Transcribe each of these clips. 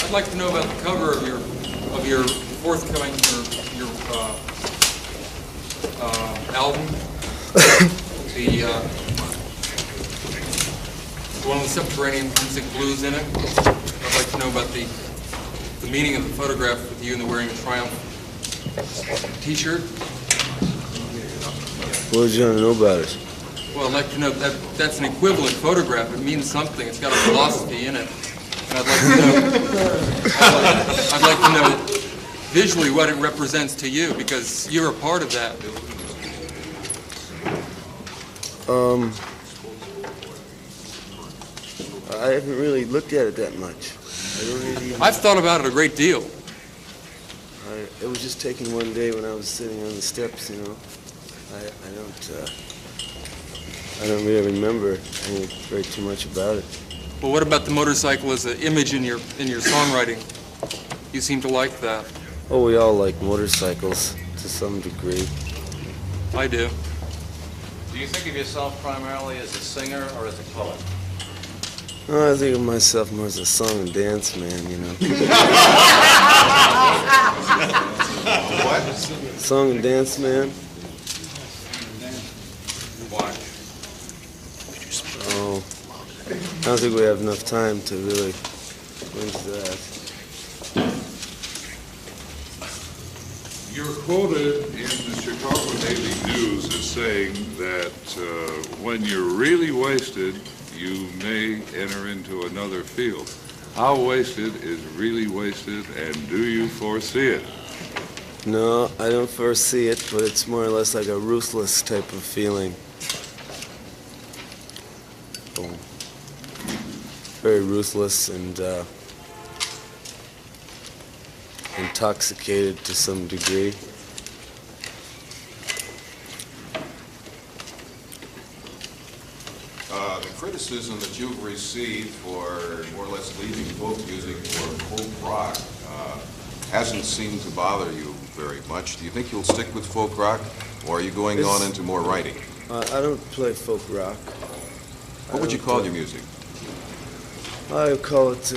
I'd like to know about the cover of your forthcoming your album. The one with subterranean music blues in it. I'd like to know about the meaning of the photograph with you and the wearing a Triumph T-shirt. What would you want to know about it? Well, I'd like to know that that's an equivalent photograph. It means something. It's got a philosophy in it. And I'd like to know. I'd like to know visually what it represents to you, because you're a part of that. I haven't really looked at it that much. I don't really. I've thought about it a great deal. It was just taken one day when I was sitting on the steps, you know. I don't really remember very too much about it. Well, what about the motorcycle as an image in your songwriting? You seem to like that. Oh, we all like motorcycles to some degree. I do. Do you think of yourself primarily as a singer or as a poet? Oh, I think of myself more as a song and dance man, you know. What? Song and dance man. Why? Oh, I don't think we have enough time to really go into that. You're quoted in the Chicago Daily News as saying that when you're really wasted, you may enter into another field. How wasted is really wasted, and do you foresee it? No, I don't foresee it, but it's more or less like a ruthless type of feeling. Oh. Very ruthless and intoxicated to some degree. The criticism that you've received for more or less leaving folk music for folk rock hasn't seemed to bother you very much. Do you think you'll stick with folk rock, or are you going on into more writing? I don't play folk rock. What would you call your music? I would call it,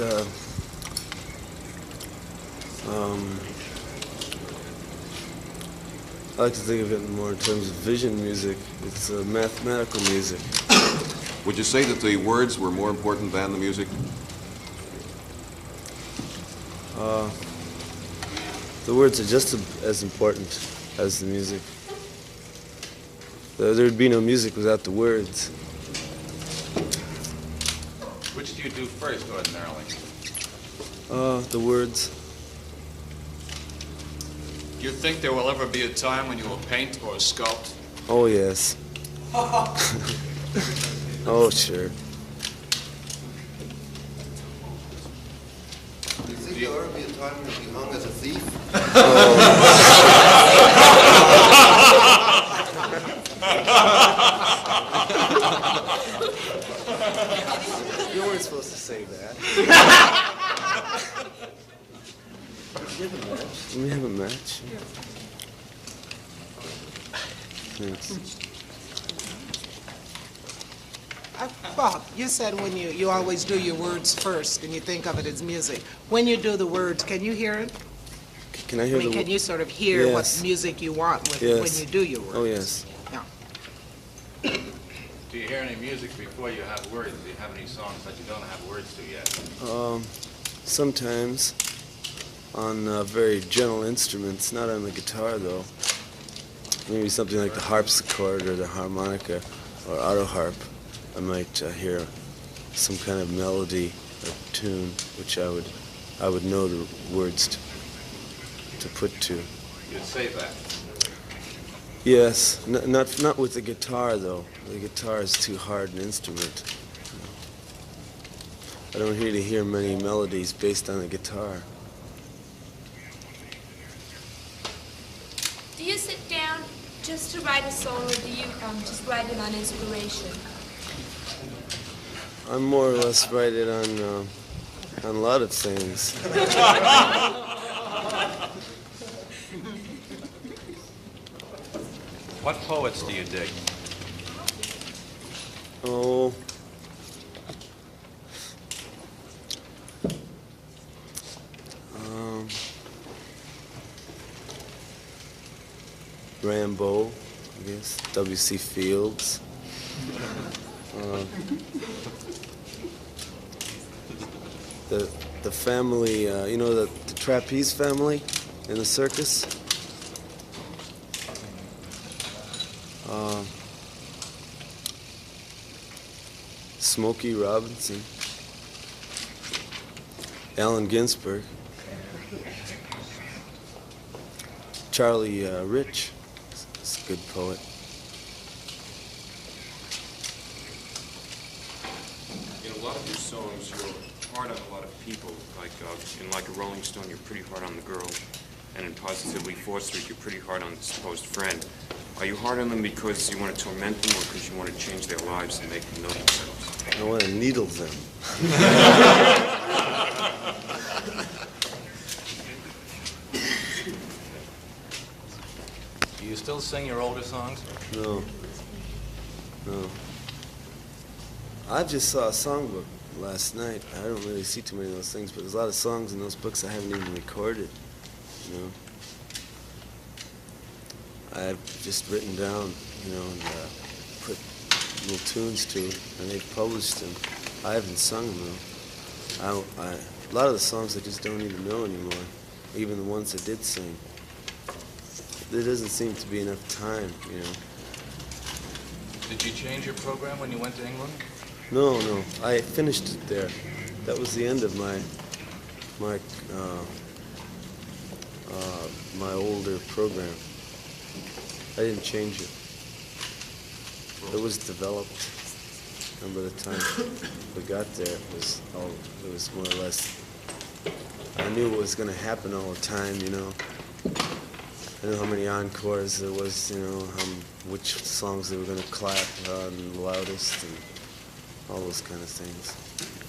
I like to think of it more in terms of vision music. It's mathematical music. Would you say that the words were more important than the music? The words are just as important as the music. There'd be no music without the words. Which do you do first, ordinarily? The words. Do you think there will ever be a time when you will paint or sculpt? Oh, yes. Oh, sure. Do you think there'll ever be a time when you'll be hung as a thief? You weren't supposed to say that. Let me have a match. Thanks. Bob, you said when you always do your words first and you think of it as music. When you do the words, can you hear it? Can I hear Can you sort of hear Yes. what music you want with Yes. when you do your words? Oh, yes. Yeah. Do you hear any music before you have words? Do you have any songs that you don't have words to yet? Sometimes on very gentle instruments, not on the guitar though. Maybe something like the harpsichord or the harmonica or auto harp. I might hear some kind of melody or tune which I would know the words to put to. You'd say that. Yes, not with the guitar though. The guitar is too hard an instrument. I don't really hear many melodies based on the guitar. Do you sit down just to write a song, or do you just write it on inspiration? I'm more or less write it on a lot of things. What poets do you dig? Oh, Rambo, I guess, W.C. Fields. The family, you know, the trapeze family in the circus. Smokey Robinson, Allen Ginsberg, Charlie Rich, is a good poet. In a lot of your songs, you're hard on a lot of people. Like in Like a Rolling Stone, you're pretty hard on the girl. And in Positively 4th Street, you're pretty hard on the supposed friend. Are you hard on them because you want to torment them or because you want to change their lives and make them know themselves? I want to needle them. Do you still sing your older songs? No. I just saw a songbook last night. I don't really see too many of those things, but there's a lot of songs in those books I haven't even recorded, you know. I've just written down, you know, and put little tunes to it, and they've published them. I haven't sung them, though. A lot of the songs I just don't even know anymore, even the ones I did sing. There doesn't seem to be enough time, you know. Did you change your program when you went to England? No, I finished it there. That was the end of my older program. I didn't change it. It was developed, and by the time we got there, it was more or less. I knew what was going to happen all the time, you know. I knew how many encores there was, you know, which songs they were going to clap on the loudest, and all those kind of things.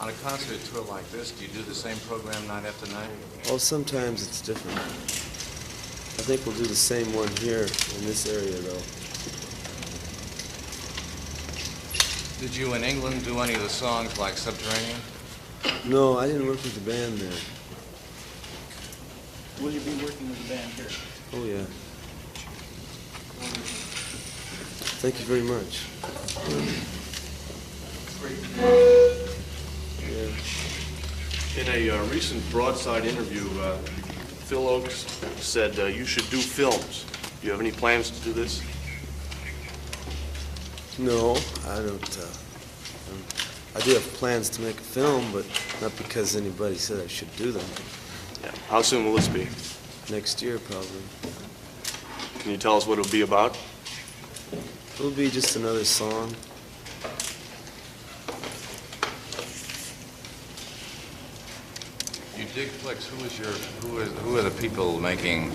On a concert tour like this, do you do the same program night after night? Oh, sometimes it's different. I think we'll do the same one here in this area, though. Did you in England do any of the songs like Subterranean? No, I didn't work with the band there. Will you be working with the band here? Oh, yeah. Thank you very much. In a recent Broadside interview, Phil Oakes said you should do films. Do you have any plans to do this? No, I don't. I do have plans to make a film, but not because anybody said I should do them. Yeah. How soon will this be? Next year, probably. Can you tell us what it'll be about? It'll be just another song. You dig flicks. Who are the people making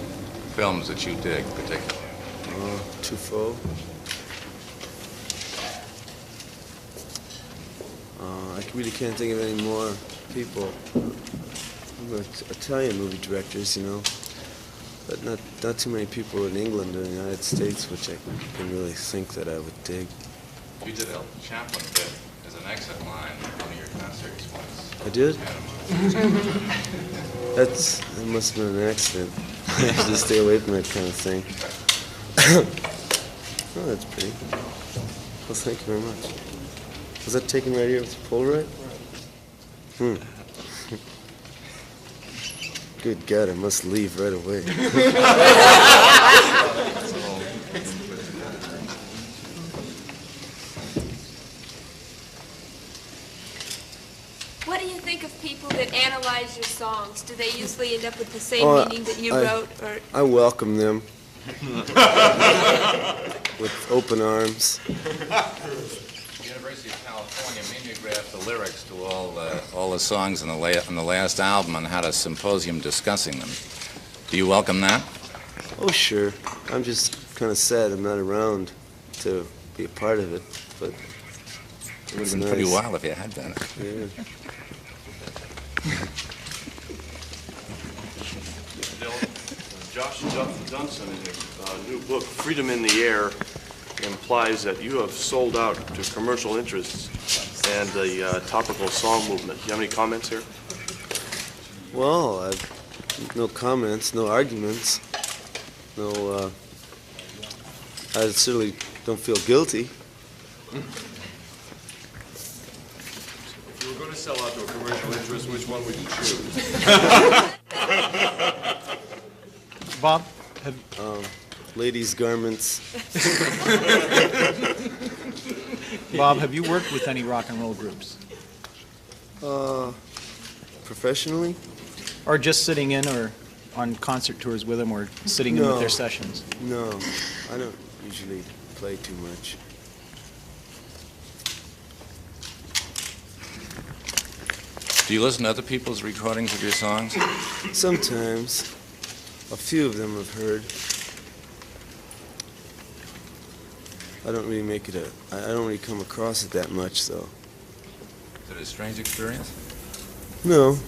films that you dig particularly? Truffaut. I really can't think of any more people. Italian movie directors, you know, but not too many people in England or the United States, which I can really think that I would dig. You did a Chaplin bit as an exit line in one of your concerts once. I did? That must have been an accident. I have to stay away from that kind of thing. Oh, that's pretty. Well, thank you very much. Was that taken right here with the Polaroid? Good God, I must leave right away. What do you think of people that analyze your songs? Do they usually end up with the same meaning that you wrote? Or I welcome them with open arms. University of California mimeographed the lyrics to all the songs on the last album and had a symposium discussing them. Do you welcome that? Oh, sure. I'm just kind of sad I'm not around to be a part of it, but it would have been pretty wild if you had done it. Yeah. Josh Johnson, in his new book, Freedom in the Air, implies that you have sold out to commercial interests and the topical song movement. Do you have any comments here? Well, no comments, no arguments, no I certainly don't feel guilty. If you were going to sell out to a commercial interest, which one would you choose? Bob? Ladies' garments. Bob, have you worked with any rock and roll groups? Professionally? Or just sitting in or on concert tours with them or sitting in with their sessions? No, I don't usually play too much. Do you listen to other people's recordings of your songs? Sometimes. A few of them I've heard. I don't really make it I don't really come across it that much, though. Is it a strange experience? No.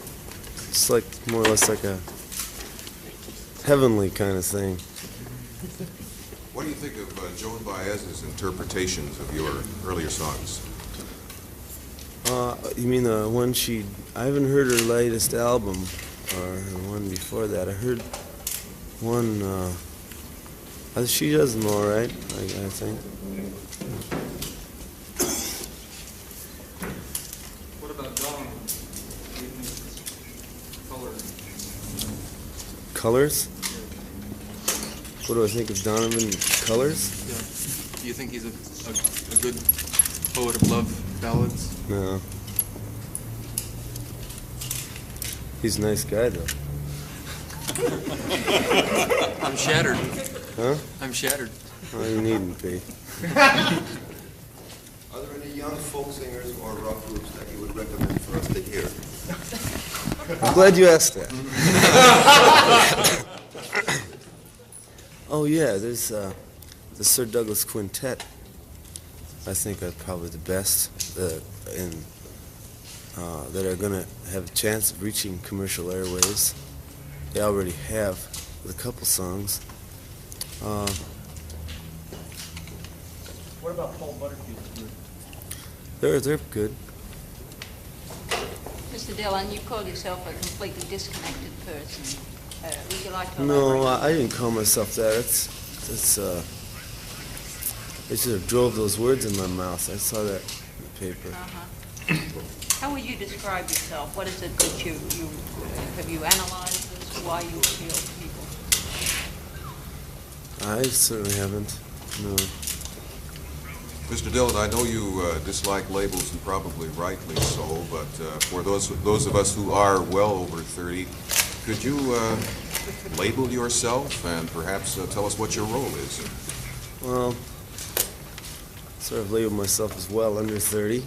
It's like more or less like a heavenly kind of thing. What do you think of Joan Baez's interpretations of your earlier songs? You mean the one I haven't heard her latest album, or the one before that. I heard one, she does them all right, I think. What about Dawn? Colors? What do I think of Donovan Colors? Yeah. Do you think he's a good poet of love ballads? No. He's a nice guy, though. I'm shattered. Huh? I'm shattered. Oh, you needn't be. Are there any young folk singers or rock groups that you would recommend for us to hear? I'm glad you asked that. Oh, yeah, there's the Sir Douglas Quintet. I think are probably the best that are going to have a chance of reaching commercial airwaves. They already have with a couple songs. What about Paul Butterfield's group? They're good. Mr. Dillon, you call yourself a completely disconnected person. Would you like to No, elaborate? I didn't call myself that. They sort of drove those words in my mouth. I saw that in the paper. How would you describe yourself? What is it that you have you analyzed this? Why you appeal to people? I certainly haven't. No. Mr. Dillon, I know you dislike labels, and probably rightly so, but for those of us who are well over 30, could you label yourself and perhaps tell us what your role is? Well, sort of label myself as well under 30.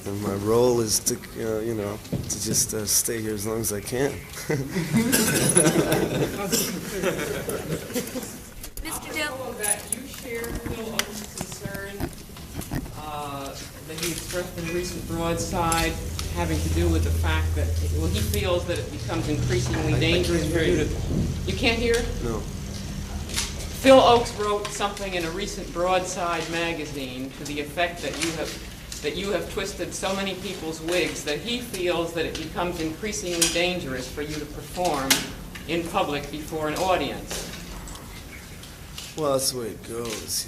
And my role is to, to just stay here as long as I can. Mr. Dillon. That you share Phil Oak's concern that he expressed in a recent broadside having to do with the fact that, he feels that it becomes increasingly dangerous for you to... You can't hear? No. Phil Oakes wrote something in a recent broadside magazine to the effect that you have twisted so many people's wigs that he feels that it becomes increasingly dangerous for you to perform in public before an audience. Well, that's the way it goes,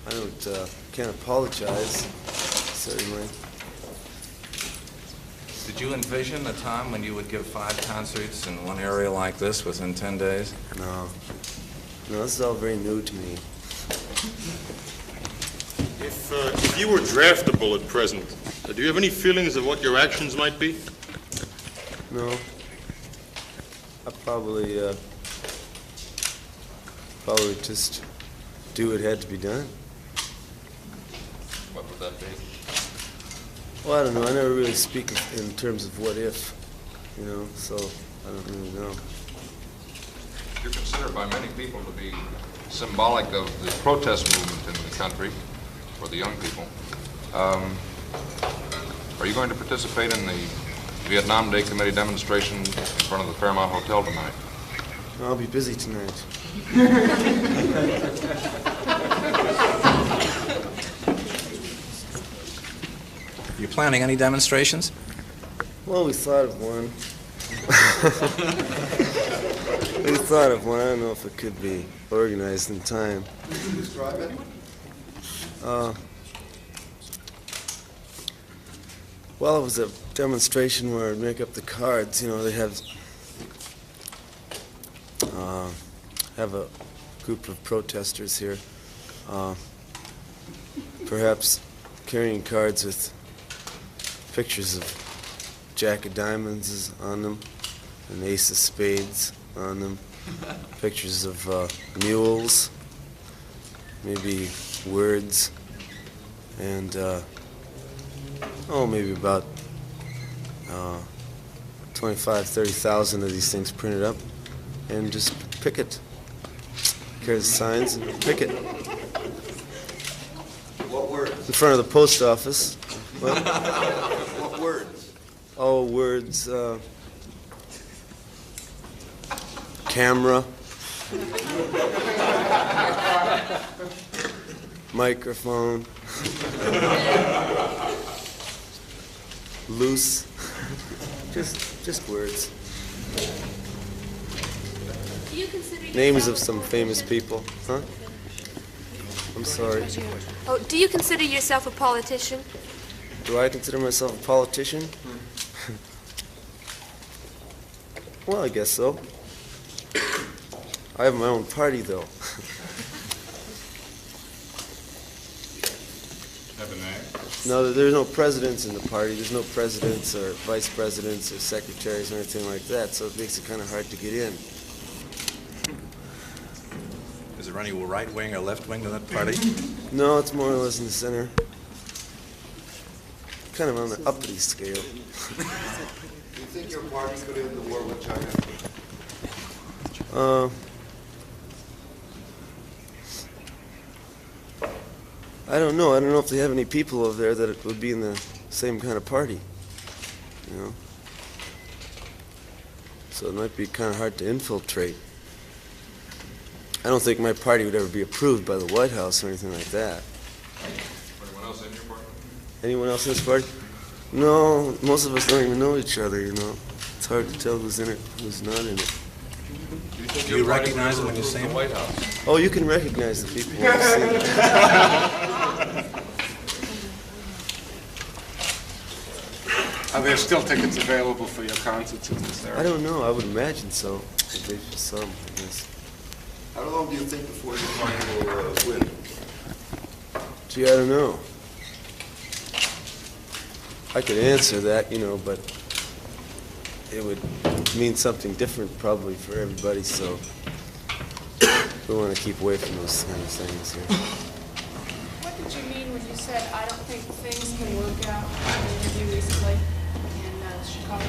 I can't apologize, certainly. Did you envision a time when you would give 5 concerts in one area like this within 10 days? No. No, this is all very new to me. If you were draftable at present, do you have any feelings of what your actions might be? No. I probably just do what had to be done. What would that be? Well, I don't know. I never really speak in terms of what if, so I don't really know. You're considered by many people to be symbolic of the protest movement in the country for the young people. Are you going to participate in the Vietnam Day Committee demonstration in front of the Fairmont Hotel tonight? I'll be busy tonight. You planning any demonstrations? Well, we thought of one. We thought of one. I don't know if it could be organized in time. Could you describe it? Well, it was a demonstration where I'd make up the cards. You know, they have a group of protesters here, perhaps carrying cards with pictures of Jack of Diamonds on them, and Ace of Spades on them, pictures of mules, maybe words, and maybe about 25,000-30,000 of these things printed up, and just pick it. Carry the signs and pick it. What words? In front of the post office. What? What words? Oh, words. Camera. Microphone. Loose. Just words. Do you consider Names of yourself a some famous politician? people. Huh? I'm sorry. Oh, do you consider yourself a politician? Do I consider myself a politician? Well, I guess so. I have my own party, though. No, there's no presidents in the party. There's no presidents or vice presidents or secretaries or anything like that, so it makes it kind of hard to get in. Is there any right wing or left wing to that party? No, it's more or less in the center. Kind of on the uppity scale. Do you think your party could end the war with China? I don't know. I don't know if they have any people over there that it would be in the same kind of party. You know? So it might be kind of hard to infiltrate. I don't think my party would ever be approved by the White House or anything like that. Anyone else in your party? Anyone else in this party? No, most of us don't even know each other, you know. It's hard to tell who's in it, who's not in it. Do you recognize them when you see them? White House. Oh, you can recognize the people when you see them. Are there still tickets available for your concerts in this area? I don't know. I would imagine so. If they for some, I guess. How long do you think before your party will win? Gee, I don't know. I could answer that, you know, but it would mean something different probably for everybody, so we want to keep away from those kind of things here. What did you mean when you said, I don't think things can work out in an interview recently in Chicago?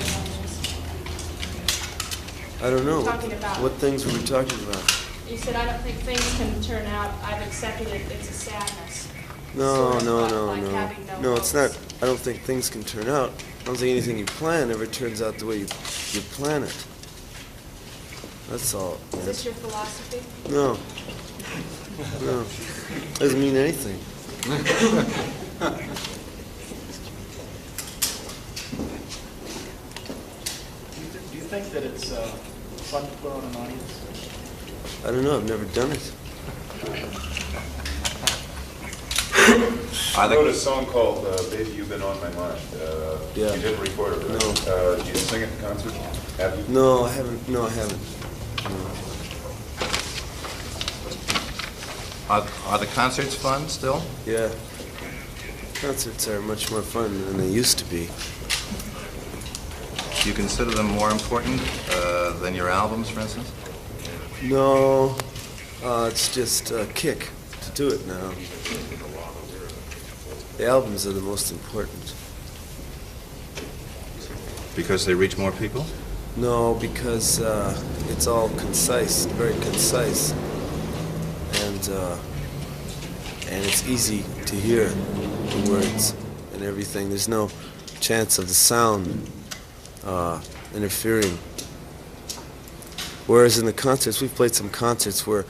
I don't know. Talking about- What things were we talking about? You said, I don't think things can turn out, I've accepted it, it's a sadness. No, Sort of no, like no, having no. no No, it's not. I don't think things can turn out. I don't think anything you plan ever turns out the way you plan it. That's all. Is this your philosophy? No. No. Doesn't mean anything. Do you think that it's fun to put on an audience? I don't know. I've never done it. I wrote a song called Baby, You've Been On My Mind. Yeah. You didn't record it, right? No. Did you sing it in concert? Have you? No, I haven't. No, I haven't. No. Are the concerts fun still? Yeah. Concerts are much more fun than they used to be. Do you consider them more important than your albums, for instance? No. It's just a kick to do it now. The albums are the most important. Because they reach more people? No, because it's all concise, very concise, and it's easy to hear the words and everything. There's no chance of the sound interfering. Whereas in the concerts, we've played some concerts where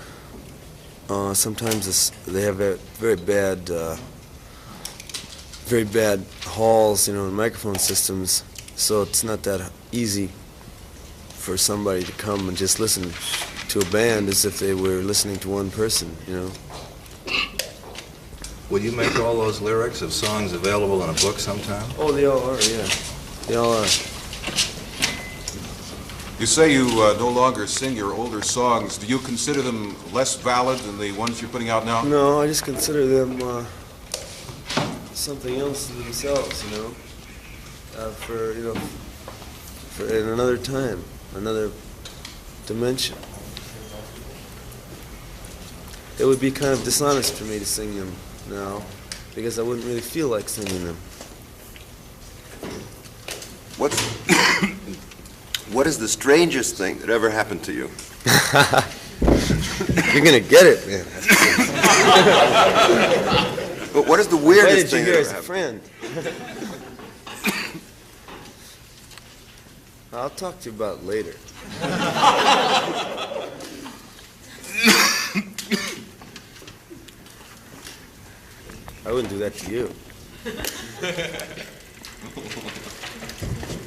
sometimes they have very bad halls, you know, and microphone systems, So it's not that easy for somebody to come and just listen to a band as if they were listening to one person, you know. Will you make all those lyrics of songs available in a book sometime? Oh, they all are, yeah. They all are. You say you no longer sing your older songs. Do you consider them less valid than the ones you're putting out now? No, I just consider them something else in themselves, you know, for in another time, another dimension. It would be kind of dishonest for me to sing them now, because I wouldn't really feel like singing them. What is the strangest thing that ever happened to you? You're gonna get it, man. But what is the weirdest thing that that as ever a happened? friend? I'll talk to you about it later. I wouldn't do that to you.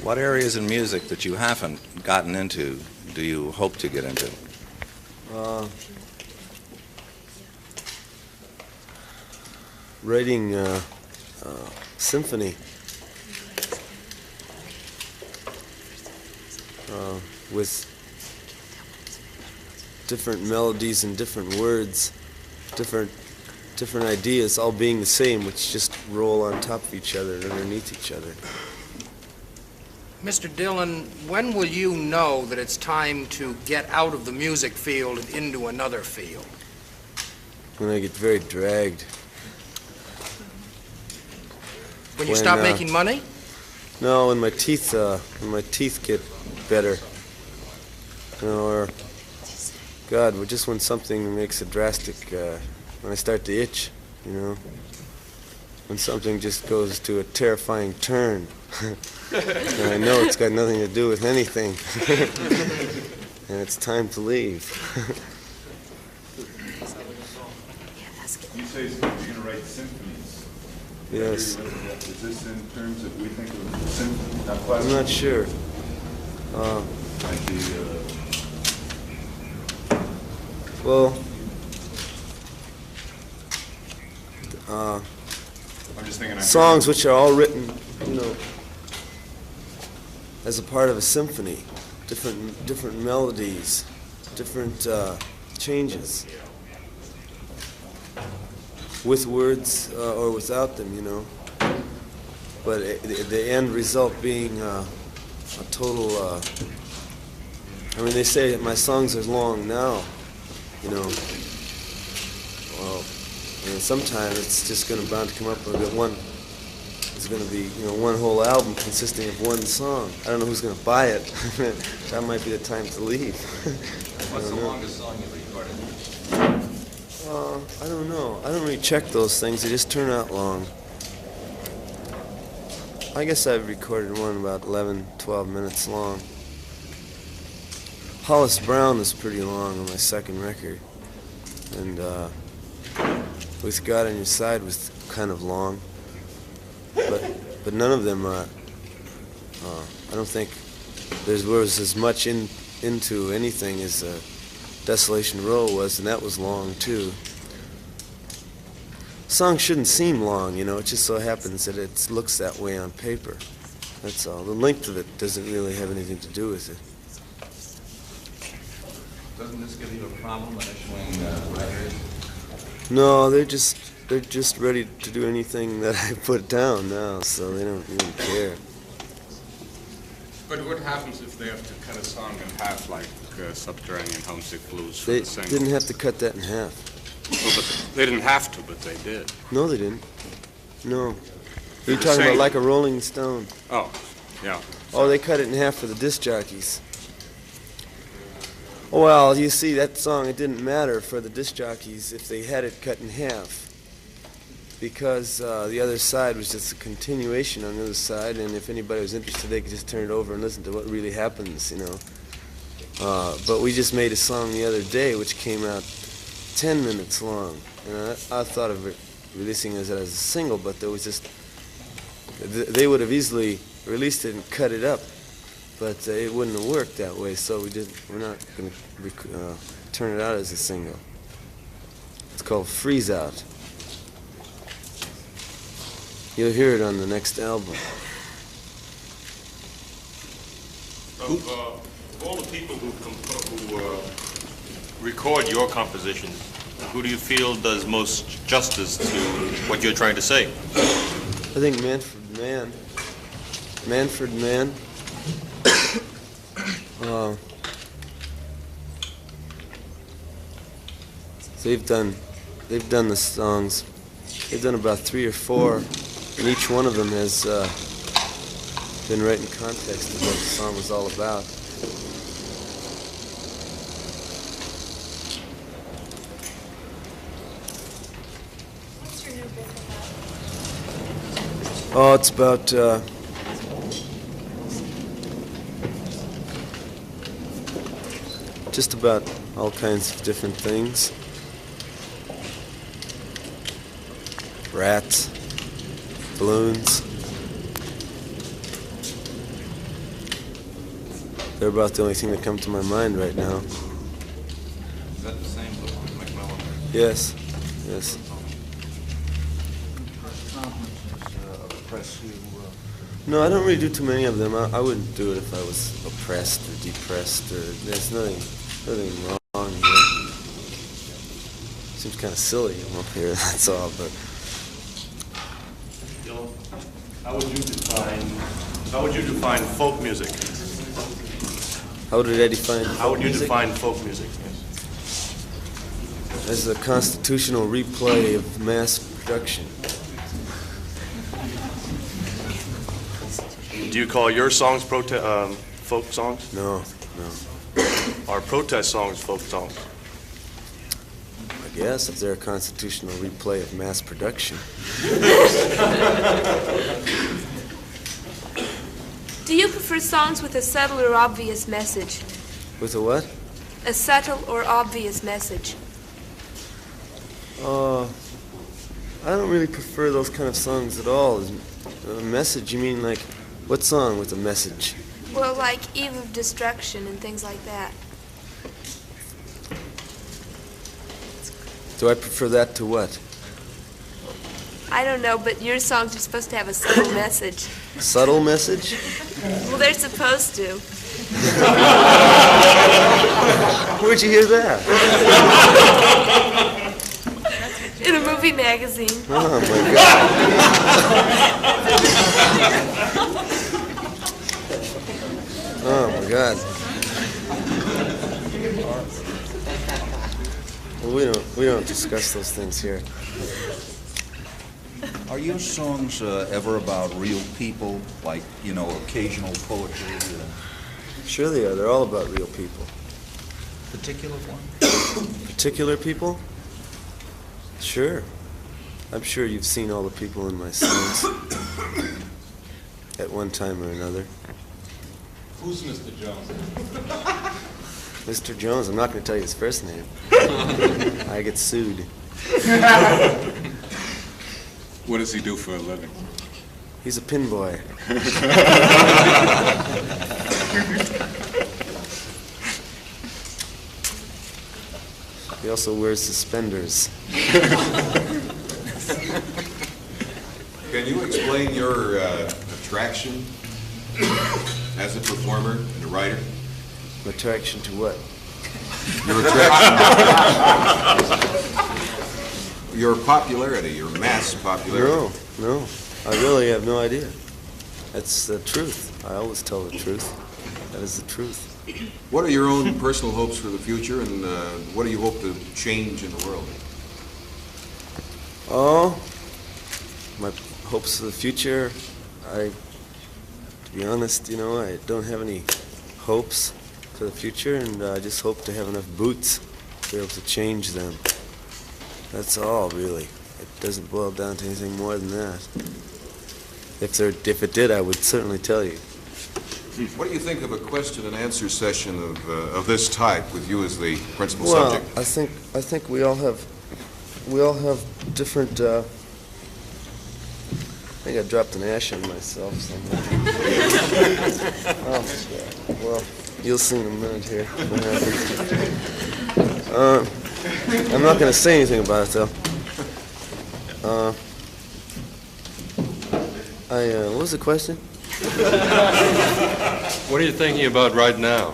What areas in music that you haven't gotten into do you hope to get into? Writing symphony. With different melodies and different words, different ideas, all being the same, which just roll on top of each other and underneath each other. Mr. Dillon, when will you know that it's time to get out of the music field and into another field? When I get very dragged. When you stop making money? No, when my teeth get better. You know, or God, just when something makes a drastic, when I start to itch, you know, when something just goes to a terrifying turn, and I know it's got nothing to do with anything, and it's time to leave. You say you're going to write symphonies. Yes. Is this in terms of, we think of symphony, not classical? I'm not sure. Like the, well, I'm just thinking songs which are all written, you know, as a part of a symphony, different melodies, different changes, with words or without them, you know. But the end result being a total. I mean, they say that my songs are long now, you know. Well, you know, sometime it's just going to bound to come up with one. It's going to be, you know, one whole album consisting of one song. I don't know who's going to buy it. That might be the time to leave. What's the longest song you recorded? I don't know. I don't really check those things. They just turn out long. I guess I've recorded one about 11, 12 minutes long. Hollis Brown was pretty long on my second record. And With God on Your Side was kind of long. But none of them, I don't think there was as much into anything as Desolation Row was, and that was long too. Songs shouldn't seem long, you know, it just so happens that it looks that way on paper. That's all. The length of it doesn't really have anything to do with it. Doesn't this give you a problem when issuing records? No, they're just ready to do anything that I put down now, so they don't even care. But what happens if they have to cut a song in half, like Subterranean Homesick Blues for They the single? didn't have to cut that in half. Well, but they didn't have to, but they did. No, they didn't. No. They're You're talking about saying- Like a Rolling Stone. Oh, yeah. Oh, they cut it in half for the disc jockeys. Well, you see, that song, it didn't matter for the disc jockeys if they had it cut in half, because the other side was just a continuation on the other side, and if anybody was interested, they could just turn it over and listen to what really happens, you know. But we just made a song the other day which came out 10 minutes long, and I thought of it releasing it as a single, but there was just They would have easily released it and cut it up, but it wouldn't have worked that way. So we're not going to turn it out as a single. It's called Freeze Out. You'll hear it on the next album. Of all the people who record your compositions, who do you feel does most justice to what you're trying to say? I think Manfred Mann. They've done the songs. They've done about 3 or 4, and each one of them has been right in context of what the song was all about. What's your new book about? Oh, it's about just about all kinds of different things. Rats, balloons. They're about the only thing that come to my mind right now. Is that the same book with McMillan? Yes, yes. No, I don't really do too many of them. I wouldn't do it if I was oppressed or depressed, or there's nothing wrong here. Seems kind of silly I'm up here, that's all, but How would you define folk music? how would I define How would you music? define folk music? As a constitutional replay of mass production. Do you call your songs folk songs? No. Are protest songs folk songs? I guess if they're a constitutional replay of mass production. Do you prefer songs with a subtle or obvious message? With a what? A subtle or obvious message. I don't really prefer those kind of songs at all. A message, you mean like, what song with a message? Well, like Eve of Destruction and things like that. Do I prefer that to what? I don't know, but your songs are supposed to have a subtle message. Subtle message? Well, they're supposed to. Where'd you hear that? In a movie magazine. Oh my God. Oh my God. Well, we don't discuss those things here. Are your songs ever about real people, like, occasional poetry? Sure they are. They're all about real people. Particular one? Particular people? Sure. I'm sure you've seen all the people in my songs at one time or another. Who's Mr. Jones? Mr. Jones, I'm not going to tell you his first name. I get sued. What does he do for a living? He's a pin boy. He also wears suspenders. Can you explain your attraction as a performer and a writer? Attraction to what? Your attraction. Your popularity, your mass popularity. No. I really have no idea. That's the truth. I always tell the truth. That is the truth. What are your own personal hopes for the future, and what do you hope to change in the world? Oh, my hopes for the future, to be honest, I don't have any hopes for the future, and I just hope to have enough boots to be able to change them. That's all, really. It doesn't boil down to anything more than that. If it did, I would certainly tell you. What do you think of a question and answer session of this type with you as the principal Well, subject? I think we all have different think I dropped an ash on myself somewhere. Oh, well, you'll see in a minute here what happens. I'm not going to say anything about it, though. What was the question? What are you thinking about right now?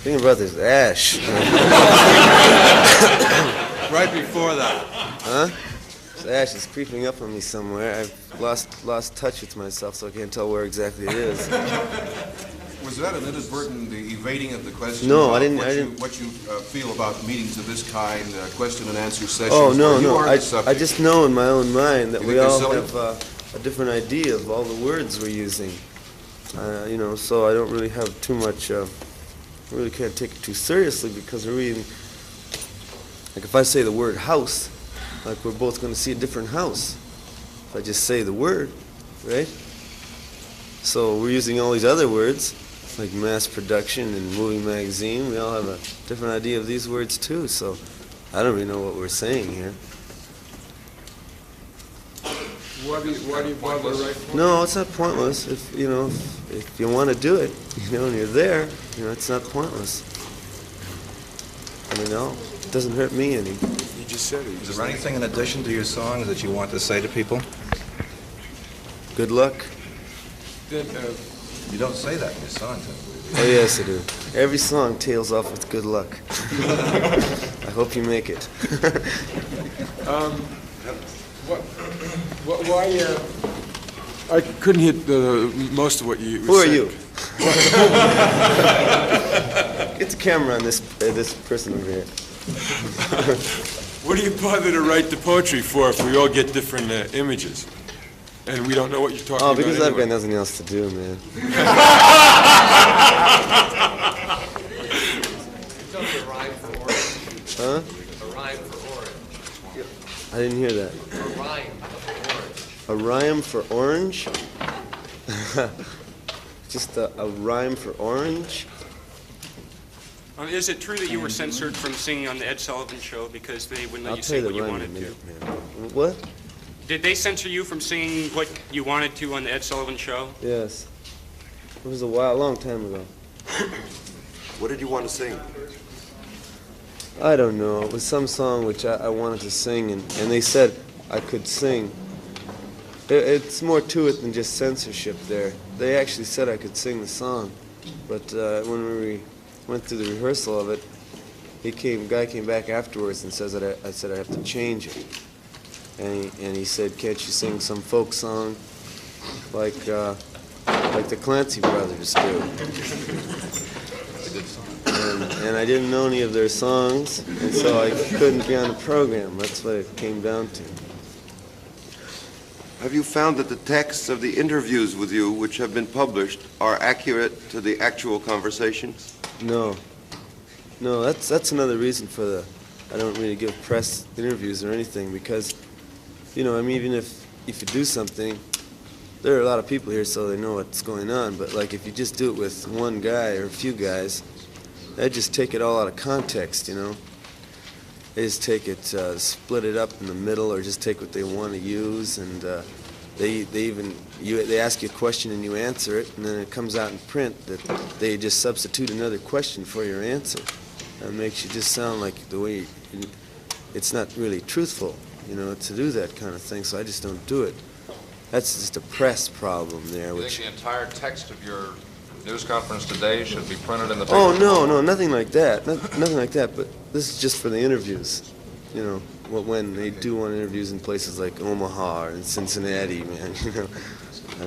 Thinking about this ash. Right before that. Huh? This ash is creeping up on me somewhere. I've lost touch with myself, so I can't tell where exactly it is. Was that an inadvertent evading of the question? No, about I didn't. What you feel about meetings of this kind, question and answer sessions? Oh, no, where you no. are I the subject? just know in my own mind that You we think all they're have a different idea of all the words we're using. So I don't really have too much, really can't take it too seriously because we're reading, like if I say the word house, like we're both going to see a different house. If I just say the word, right? So we're using all these other words, like mass production and moving magazine. We all have a different idea of these words too, so I don't really know what we're saying here. Why do you bother to write? No, it's not pointless. If you want to do it, and you're there, it's not pointless. It doesn't hurt me any. You just said it. Is there anything in addition to your songs that you want to say to people? Good luck. Then, You don't say that in your songs. Oh yes, I do. Every song tails off with good luck. I hope you make it. why? I couldn't hit most of what you Who are said. you? Get the camera on this person over here. What do you bother to write the poetry for if we all get different images? And we don't know what you're talking about. Oh, because I've anyway. got nothing else to do, man. It's only a rhyme for orange. Huh? A rhyme for orange. I didn't hear that. A rhyme for orange. A rhyme for orange? Just a rhyme for orange? Is it true that you were censored from singing on the Ed Sullivan Show because they wouldn't I'll let you tell you sing the what you rhyme in a wanted to? minute, man. What? Did they censor you from singing what you wanted to on the Ed Sullivan Show? Yes. It was a long time ago. What did you want to sing? I don't know. It was some song which I wanted to sing, and they said I could sing. It's more to it than just censorship there. They actually said I could sing the song, but when we went through the rehearsal of it, guy came back afterwards and says that I said I have to change it. And he said, can't you sing some folk song like the Clancy Brothers do? And I didn't know any of their songs, and so I couldn't be on the program. That's what it came down to. Have you found that the texts of the interviews with you, which have been published, are accurate to the actual conversations? No. No, that's another reason for I don't really give press interviews or anything, because, even if you do something, there are a lot of people here so they know what's going on, but like if you just do it with one guy or a few guys, they just take it all out of context, They just take it, split it up in the middle, or just take what they want to use, and they ask you a question and you answer it, and then it comes out in print that they just substitute another question for your answer. That makes you just sound like the way it's not really truthful, to do that kind of thing. So I just don't do it. That's just a press problem there. You think the entire text of your news conference today should be printed in the paper? Oh no, nothing like that. Nothing like that. But this is just for the interviews. When they do want interviews in places like Omaha and Cincinnati, man. I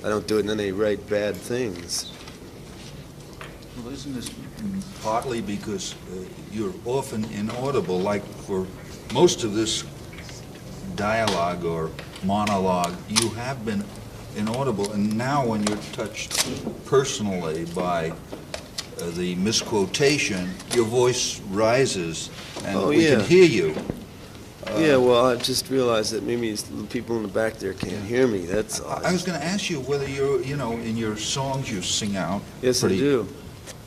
don't do it, and then they write bad things. Well, isn't this partly because you're often inaudible, like for most of this dialogue or monologue, you have been inaudible, and now when you're touched personally by the misquotation, your voice rises, and we can hear you. Yeah, well, I just realized that maybe the people in the back there can't hear me, that's all. I was going to ask you whether you're, in your songs you sing out. Yes, I do.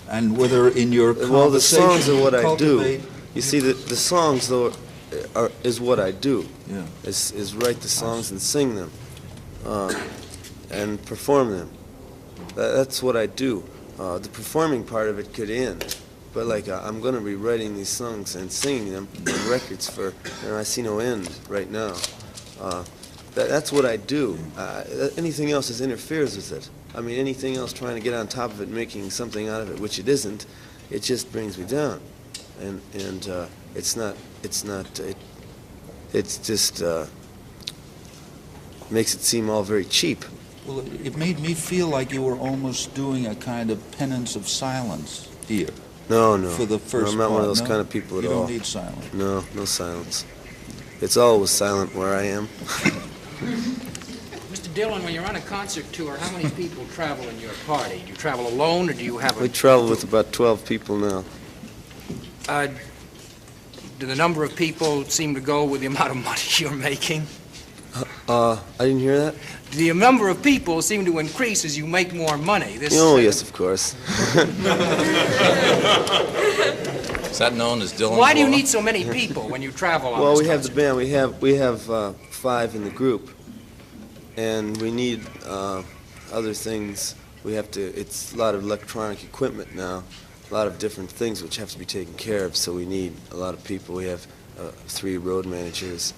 And whether in your conversation... Well, the songs are what I do. cultivate- You see, the songs, though, is what I do. Yeah. Is write the songs and sing them. and perform them. That's what I do. The performing part of it could end, but like I'm going to be writing these songs and singing them on records for, I see no end right now. That's what I do. Anything else just interferes with it. I mean, anything else trying to get on top of it, making something out of it, which it isn't, it just brings me down. And it's just makes it seem all very cheap. Well, it made me feel like you were almost doing a kind of penance of silence here. No. For the first I'm not one of those part, kind of people at all. You don't need silence. No silence. It's always silent where I am. Mr. Dillon, when you're on a concert tour, how many people travel in your party? Do you travel alone, or do you have a... We travel with about 12 people now. Do the number of people seem to go with the amount of money you're making? I didn't hear that? The number of people seem to increase as you make more money. Yes, of course. Is that known as Dylan's Why do you Law? need so many people when you travel on Well, this we have concert? the band. We have 5 in the group, and we need other things. We have to. It's a lot of electronic equipment now, a lot of different things which have to be taken care of. So we need a lot of people. We have 3 road managers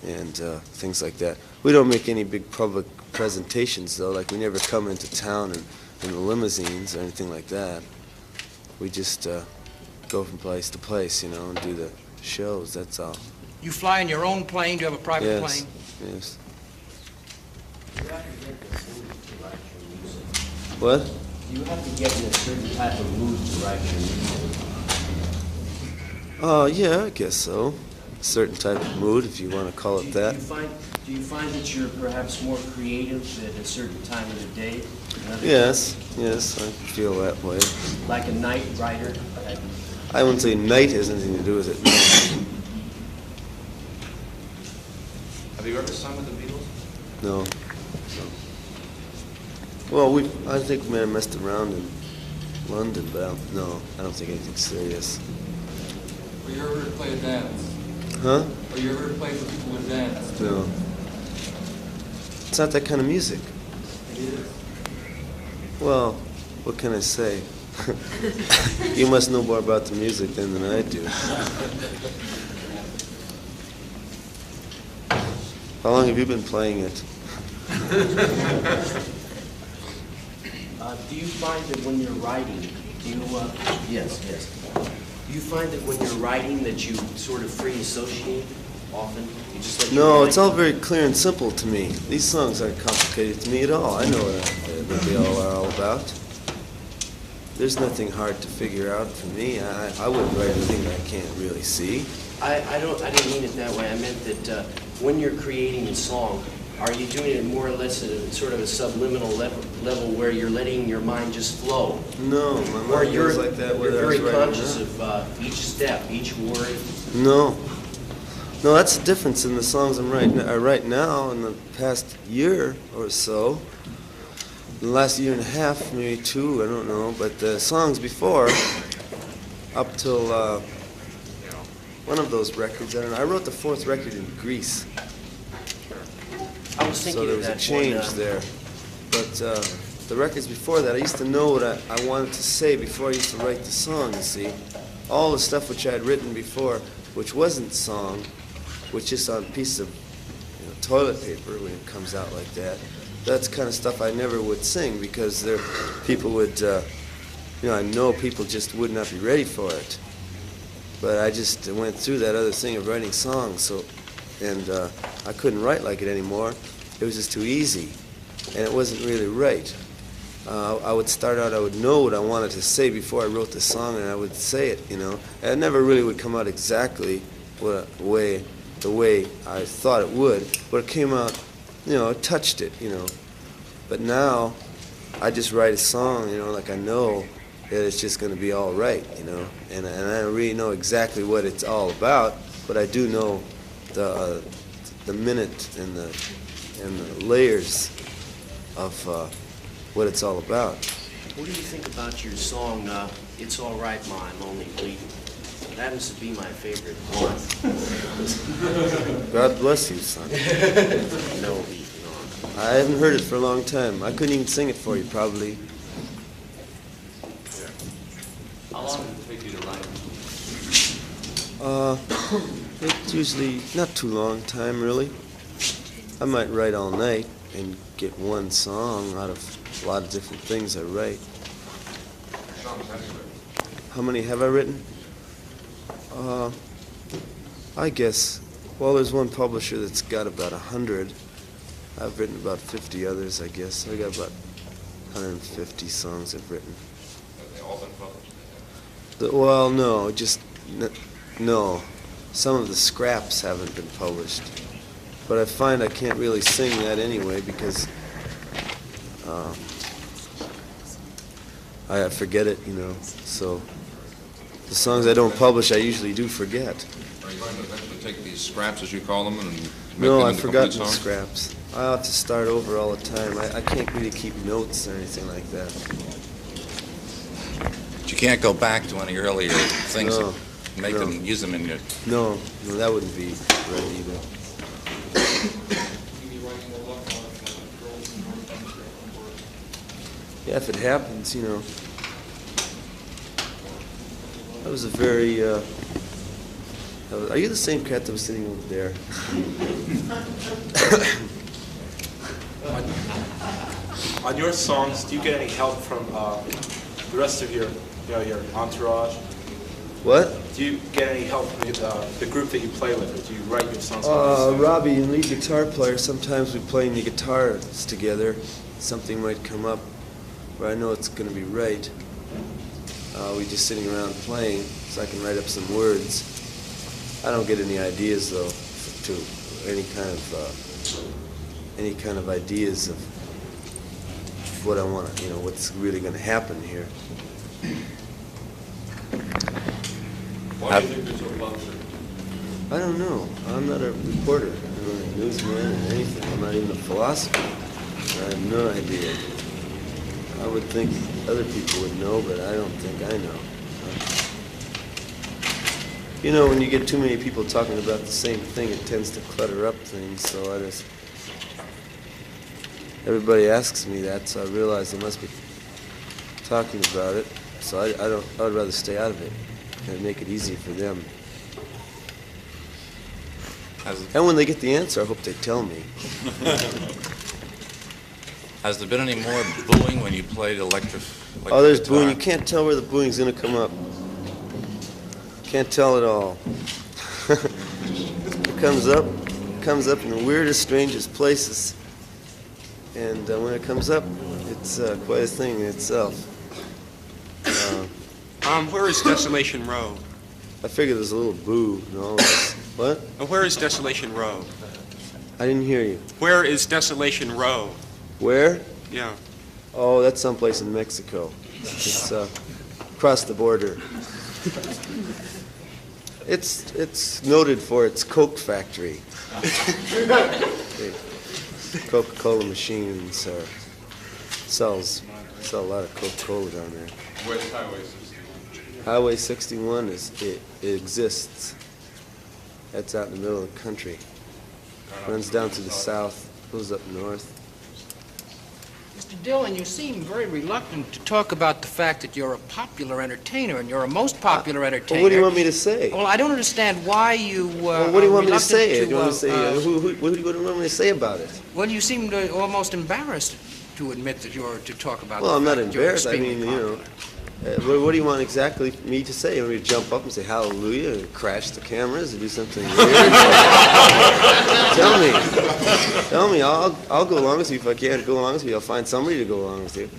and things like that. We don't make any big public presentations though. Like we never come into town in the limousines or anything like that. We just go from place to place, and do the shows. That's all. You fly in your own plane? Do you have a private plane? Yes. What? You have to get in a certain type of mood to write your music. Yeah, I guess so. A certain type of mood, if you want to call it that. Do you find that you're perhaps more creative at a certain time of the day? Yes, I feel that way. Like a night writer? I wouldn't say night has anything to do with it. No. Have you ever sung with the Beatles? No. Well, I think we may have messed around in London, but I don't think anything serious. Were you ever to play a dance? Huh? Were you ever to play for people to dance? No. It's not that kind of music. It is. Well, what can I say? You must know more about the music than I do. How long have you been playing it? Do you find that when you're writing, yes. Do you find that when you're writing that you sort of free associate often? You just let No, it's all very clear and simple to me. These songs aren't complicated to me at all. I know what they all are all about. There's nothing hard to figure out for me. I wouldn't write anything that I can't really see. I didn't mean it that way. I meant that when you're creating a song, are you doing it more or less at a sort of a subliminal level where you're letting your mind just flow? No, my mind goes like that. You're very conscious of each step, each word. No, that's the difference in the songs I write now in the past year or so. The last year and a half, maybe 2, I don't know. But the songs before, up till one of those records, I don't know. I wrote the 4th record in Greece. I was thinking So there of was a that change one, there. But the records before that, I used to know what I wanted to say before I used to write the song, you see. All the stuff which I had written before, which wasn't song, which is on a piece of toilet paper when it comes out like that, that's kind of stuff I never would sing because people would, I know people just would not be ready for it. But I just went through that other thing of writing songs, and I couldn't write like it anymore. It was just too easy, and it wasn't really right. I would start out, I would know what I wanted to say before I wrote the song, and I would say it, and it never really would come out exactly the way I thought it would, but it came out, it touched it, But now, I just write a song, like I know that it's just going to be all right, and I don't really know exactly what it's all about, but I do know the minute and the layers of what it's all about. What do you think about your song, It's All Right, Ma, I'm Only Bleeding? That happens to be my favorite one. God bless you, son. No. I haven't heard it for a long time. I couldn't even sing it for you, probably. How long does it take you to write? It's usually not too long time, really. I might write all night and get one song out of a lot of different things I write. How many have I written? I guess, well, there's one publisher that's got about 100. I've written about 50 others, I guess. So I got about 150 songs I've written. Have they all been published? Well, no, no. Some of the scraps haven't been published. But I find I can't really sing that anyway because I forget it, you know. So the songs I don't publish, I usually do forget. Are you going to eventually take these scraps, as you call them, and make No, them I've into forgotten complete the songs? scraps. I have to start over all the time. I can't really keep notes or anything like that. But you can't go back to any earlier things No, and make no. them, use them in your... No, that wouldn't be right either. Yeah, if it happens, you know. That was a very, are you the same cat that was sitting over there? On your songs, do you get any help from the rest of your entourage? What? Do you get any help from the group that you play with, or do you write your songs? by yourself? Robbie, the lead guitar player, sometimes we play the guitars together. Something might come up where I know it's going to be right. We just sitting around playing, so I can write up some words. I don't get any ideas though, to any kind of ideas of what I want to, you know, what's really going to happen here. Why do you think you're so popular? I don't know. I'm not a reporter. I'm not a newsman or anything. I'm not even a philosopher. I have no idea. I would think other people would know, but I don't think I know. You know, when you get too many people talking about the same thing, it tends to clutter up things, so I just... Everybody asks me that, so I realize they must be talking about it, so I would rather stay out of it and make it easy for them. And when they get the answer, I hope they tell me. Has there been any more booing when you played electric Oh, there's guitar? booing. You can't tell where the booing's going to come up. Can't tell at all. It comes up in the weirdest, strangest places. And when it comes up, it's quite a thing in itself. Where is Desolation Row? I figure there's a little boo and all this. What? Where is Desolation Row? I didn't hear you. Where is Desolation Row? Where? Yeah. Oh, that's someplace in Mexico. It's across the border. It's noted for its Coke factory. The Coca-Cola machines sell a lot of Coca-Cola down there. Where's Highway 61? Highway 61 it exists. That's out in the middle of the country. Runs down to the south, goes up north. Mr. Dillon, you seem very reluctant to talk about the fact that you're a popular entertainer, and you're a most popular entertainer. Well, what do you want me to say? Well, I don't understand why you Well, what do you want me to say? reluctant What do you want me to say about it? Well, you seem almost embarrassed to admit that to talk about Well, the I'm not fact that you're embarrassed. I extremely mean, you know, what do you want exactly me to say? You want me to jump up and say hallelujah and crash the cameras and do something weird? Tell me. I'll go along with you. If I can't go along with you, I'll find somebody to go along with you.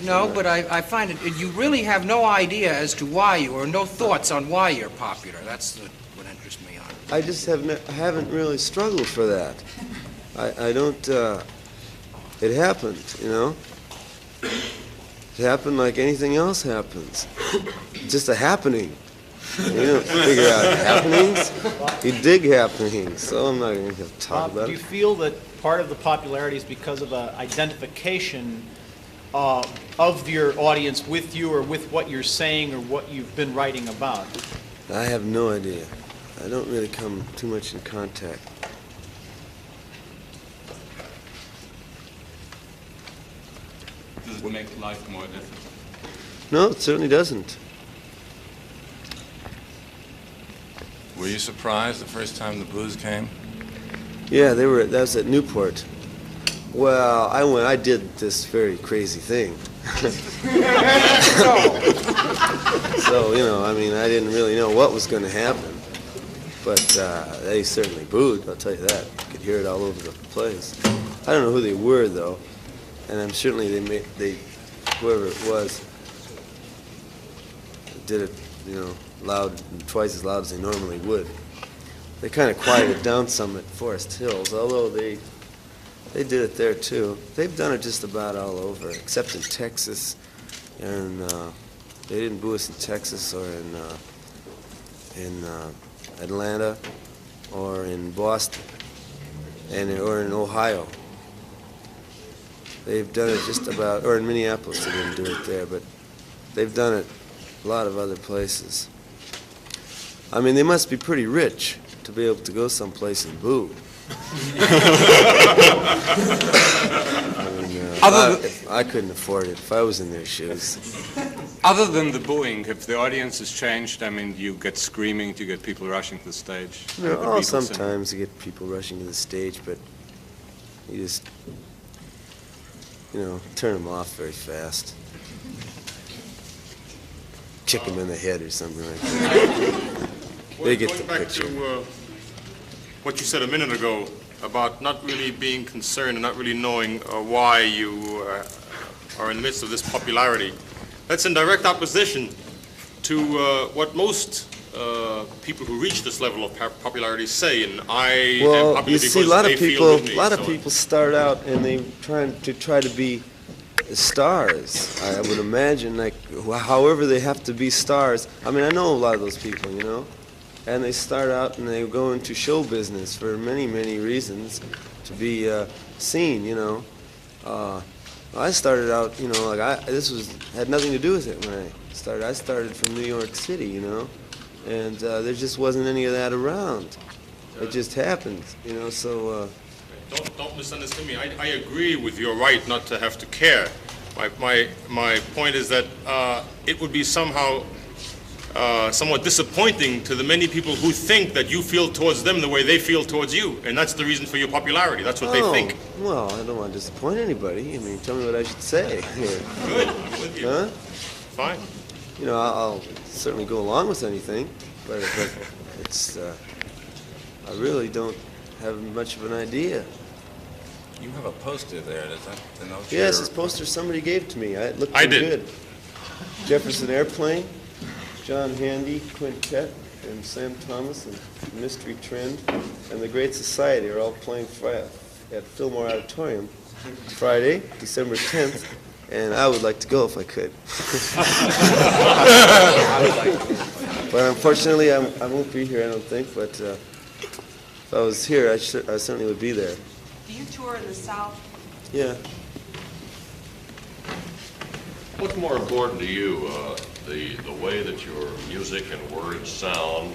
No, but I find it, you really have no idea as to why you, or no thoughts on why you're popular. That's what interests me on it. I just haven't really struggled for that. I don't, it happened, you know? It happened like anything else happens. It's just a happening. You don't figure out happenings. You dig happenings. So I'm not going to talk about Do you it. feel that part of the popularity is because of the identification of your audience with you or with what you're saying or what you've been writing about? I have no idea. I don't really come too much in contact. Does it make life more difficult? No, it certainly doesn't. Were you surprised the first time the blues came? Yeah, that was at Newport. Well, I did this very crazy thing. So, I didn't really know what was going to happen. But they certainly booed, I'll tell you that. You could hear it all over the place. I don't know who they were, though. And I'm certainly whoever it was, did it, loud, twice as loud as they normally would. They kind of quieted down some at Forest Hills, although they did it there too. They've done it just about all over, except in Texas, and they didn't boo us in Texas or in Atlanta or in Boston or in Ohio. They've done it just about, or in Minneapolis. They didn't do it there, but they've done it a lot of other places. They must be pretty rich to be able to go someplace and boo. I couldn't afford it if I was in their shoes. Other than the booing, if the audience has changed, you get screaming, do you get people rushing to the stage? Sometimes you get people rushing to the stage, but you just, turn them off very fast. Kick them in the head or something like that. They get the picture. Going back to what you said a minute ago about not really being concerned and not really knowing why you are in the midst of this popularity, that's in direct opposition to what most people who reach this level of popularity say. And I am popular because a lot they of feel with me. A lot of people start out and they try to be stars. I would imagine, however they have to be stars. I know a lot of those people, and they start out and they go into show business for many, many reasons to be seen, I started out, had nothing to do with it when I started. I started from New York City, and there just wasn't any of that around. It just happened, so... Don't misunderstand me. I agree with your right not to have to care. My point is that it would be somehow somewhat disappointing to the many people who think that you feel towards them the way they feel towards you, and that's the reason for your popularity. That's what they think. Well, I don't want to disappoint anybody. Tell me what I should say here. Good, I'm with you. Huh? Fine. I'll certainly go along with anything, but it's I really don't have much of an idea. You have a poster there. Does that denote Yes, this poster somebody gave to me. It looked pretty good. Jefferson Airplane, John Handy Quintet, and Sam Thomas, and Mystery Trend, and the Great Society are all playing at Fillmore Auditorium Friday, December 10th, and I would like to go if I could. But unfortunately, I won't be here, I don't think, but if I was here, I certainly would be there. Do you tour in the South? Yeah. What's more important to you, the way that your music and words sound,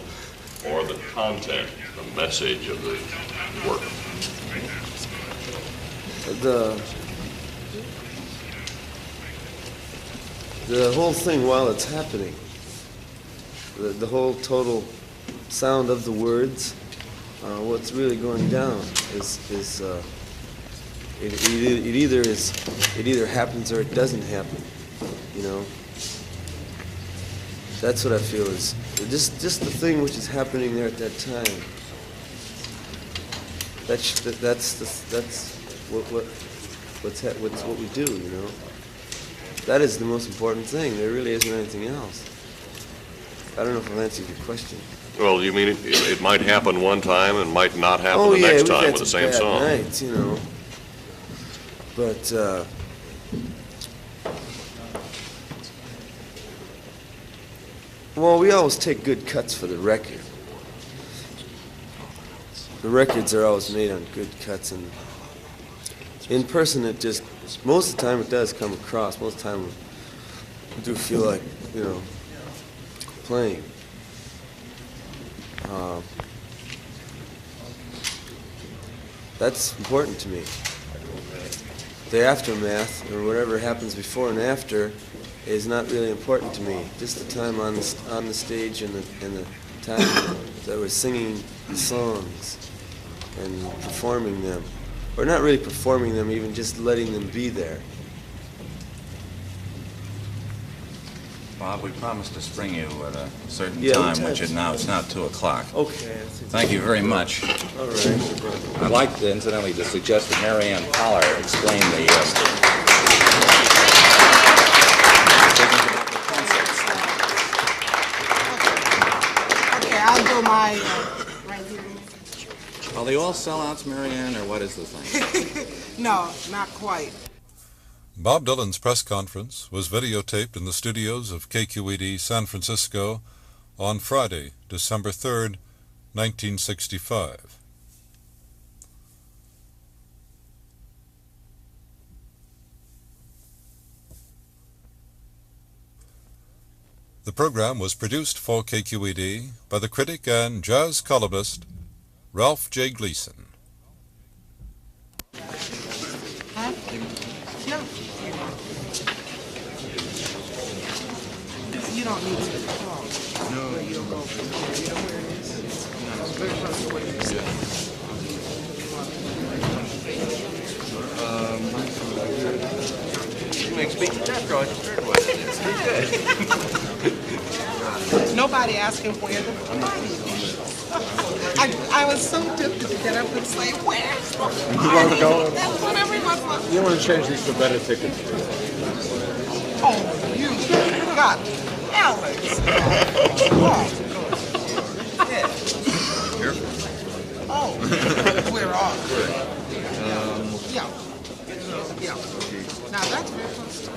or the content, the message of the work? The whole thing while it's happening, the whole total sound of the words, what's really going down is it either happens or it doesn't happen, That's what I feel is just the thing which is happening there at that time. That's what we do, That is the most important thing. There really isn't anything else. I don't know if I've answered your question. Well, you mean it might happen one time and might not happen the next time with the same song? Nights, But well, we always take good cuts for the record. The records are always made on good cuts, and in person it just, most of the time it does come across. Most of the time I do feel like, playing. That's important to me. the aftermath, or whatever happens before and after, is not really important to me. Just the time on the stage and the time that we're singing the songs and performing them. Or not really performing them, even just letting them be there. Bob, we promised to spring you at a certain Yeah, time, which is now, it's now 2 o'clock. Okay. Thank you very much. All right. I'd like, incidentally, to suggest that Mary Ann Pollard explain the Okay, I'll do my right here. Are they all sellouts, Mary Ann, or what is the thing? No, not quite. Bob Dylan's press conference was videotaped in the studios of KQED San Francisco on Friday, December 3rd, 1965. The program was produced for KQED by the critic and jazz columnist Ralph J. Gleason. Huh? No. You don't need to call. No. Where you'll go from here. You know where it is? No. Very close to where you sit. You make speech at that drawing. It's good. Nobody asked him where the party is. I was so tempted to get up and say, where's the party? You want to go? That's what everyone wants. You want to change these for better tickets? Oh, you got Alex. Here? Oh, we're on. Yeah. Yeah. Now that's very close to